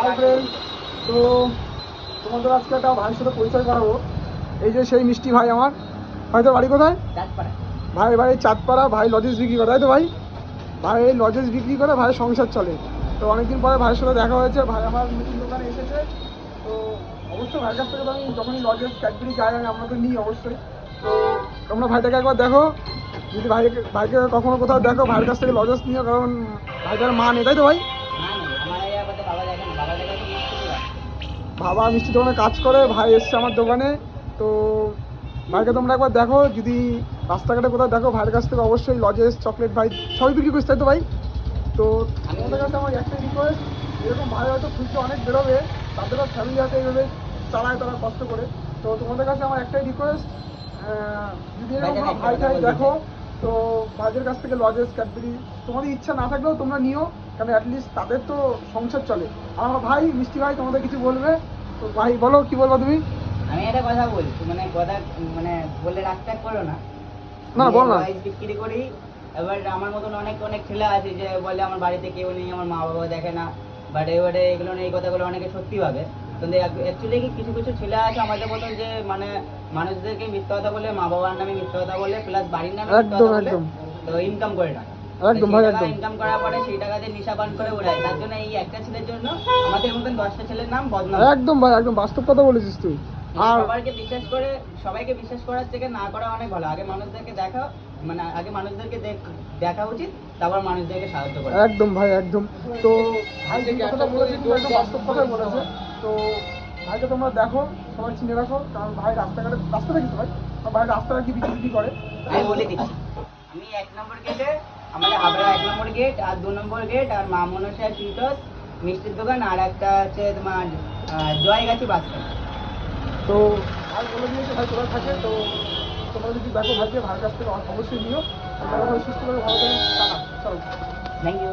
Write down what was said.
Hi friend, তো তোমাদের আজকে একটা ভাইয়ের সাথে পরিচয় করাবো। এই যে সেই মিষ্টি ভাই আমার। হয়তো বাড়ি কোথায়? চাঁদপাড়া। ভাই বাড়ি চাঁদপাড়া। ভাই লজেস বিক্রি করে, তাই তো ভাই? ভাই লজেস বিক্রি করে ভাই সংসার চলে। তো অনেকদিন পরে ভাইয়ের সাথে দেখা হয়েছে। ভাই আমার নতুন দোকানে এসেছে। তো অবশ্যই ভাইয়ের কাছ থেকে তো আমি যখনই লজেস ক্যাডবেরি যাই আমি আপনাকে নিই অবশ্যই। তো তোমরা ভাইটাকে একবার দেখো, যদি ভাইকে কখনো কোথাও দেখো ভাইয়ের কাছ থেকে লজেস নিও, কারণ ভাইটার মা নেই, তাই তো ভাই? বাবা মিষ্টি দোকানে কাজ করে, ভাই এসছে আমার দোকানে। তো ভাইকে তোমরা একবার দেখো, যদি রাস্তাঘাটে কোথাও দেখো ভাইয়ের কাছ থেকে অবশ্যই লজেস চকলেট ভাই সবই বিক্রি করিস, তাই তো ভাই? তো তোমাদের কাছে আমার একটাই রিকোয়েস্ট, এরকম ভাই হয়তো খুঁজতে অনেক বেরোবে, তাদেরও ফ্যামিলি হাতে এইভাবে চালায় তারা কষ্ট করে। তো তোমাদের কাছে আমার একটাই রিকোয়েস্ট, যদি এরকম কোনো ভাই টাই দেখো তো ভাইদের কাছ থেকে লজেস ক্যাডবেরি তোমাদের ইচ্ছা না থাকলেও তোমরা নিও, কারণ অ্যাটলিস্ট তাদের তো সংসার চলে। আর আমার ভাই মিষ্টি ভাই তোমাদের কিছু বলবে, তো ভাই বলো কি বলবো তুমি? আমি একটা কথা বলি, মানে কথা মানে বলে রাগটাগ করো না। না বল না। বিক্রি করি। এবার আমার মতন অনেক অনেক ছেলে আছে যে বলে আমার বাড়িতে কেউ নেই, আমার মা বাবা দেখে না, বাট এবারে এগুলো নিয়ে এই কথাগুলো অনেকে সত্যি ভাবে। কিন্তু অ্যাকচুয়ালি কি কিছু কিছু ছেলে আছে আমাদের মতন যে মানে মানুষদেরকে মিথ্যা কথা বলে, মা বাবার নামে মিথ্যা কথা বলে, প্লাস বাড়ির নামে মিথ্যা কথা বলে, তো ইনকাম করে টাকা। একদম ভাই, একদম ইনকাম করার পরে সেই টাকা দিয়ে নেশা পান করে ওড়ায়। তার জন্য এই একটা ছেলের জন্য আমাদের মতন 10টা ছেলের নাম বদনাম। একদম ভাই, একদম বাস্তব কথা বলেছিস তুই। আর সবাইকে বিশ্বাস করার থেকে না করা অনেক ভালো। আগে মানুষদেরকে দেখা, মানে আগে মানুষদেরকে দেখা উচিত, তারপর মানুষদেরকে সাহায্য করা। একদম ভাই, একদম। তো ভাই যে কথাটা বলেছে কিন্তু একদম বাস্তব কথাই বলেছে। তো ভাইকে তোমরা দেখো, সবাই চিনে রাখো, কারণ ভাই রাস্তাটা কিছু ভাই, ভাই রাস্তাটা কি বিক্রি করে আমি বলে দিচ্ছি, আমি 1 নম্বর গেটে, আমাদের হাবড়া 1 নম্বর গেট, আর 2 নম্বর গেট, আর মা মনসা সুইটস মিষ্টির দোকান, আর একটা হচ্ছে তোমার জয়গাছি বাস স্ট্যান্ড। তো ভাই বলে দিয়েছে ভাই কোথায় থাকে। তো তোমরা যদি দেখো ভাইকে, ভাইয়ের কাছ থেকে অবশ্যই নিও। সুস্থ করে ভালো করে টাকা চলো। Thank you.